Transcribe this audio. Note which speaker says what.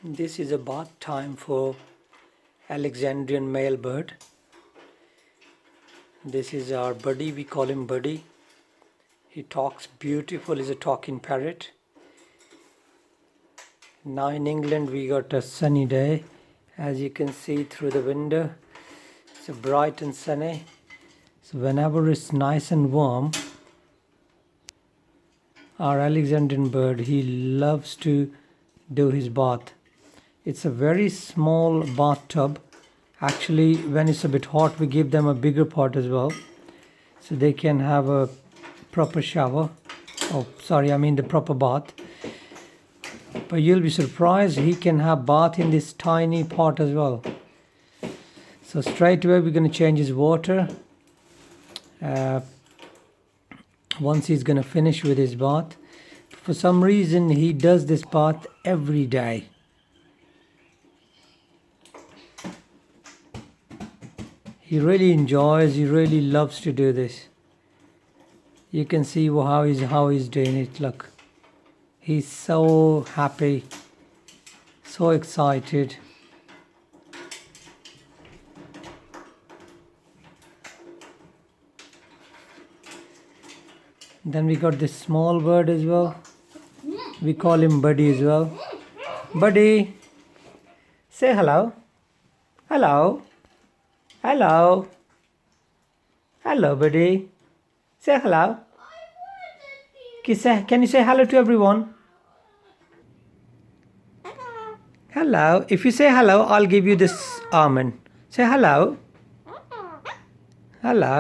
Speaker 1: This is a bath time for Alexandrian male bird. This is our buddy, we call him Buddy. He talks beautiful, he's a talking parrot. Now in England we got a sunny day, as you can see through the window. It's bright and sunny. So whenever it's nice and warm, our Alexandrian bird, he loves to do his bath. It's a very small bathtub. Actually, when it's a bit hot, we give them a bigger pot as well, so they can have a proper shower. The proper bath. But you'll be surprised, he can have bath in this tiny pot as well. So straight away we're going to change his water. Once he's going to finish with his bath. For some reason he does this bath every day. He really enjoys, he really loves to do this. You can see how he's doing it. Look, he's so happy, so excited. Then we got this small bird as well. We call him Buddy as well. Buddy, say hello. Hello. Hello. Hello, Buddy. Say hello. Can you say hello to everyone? Hello. If you say hello, I'll give you this almond. Say hello. Hello.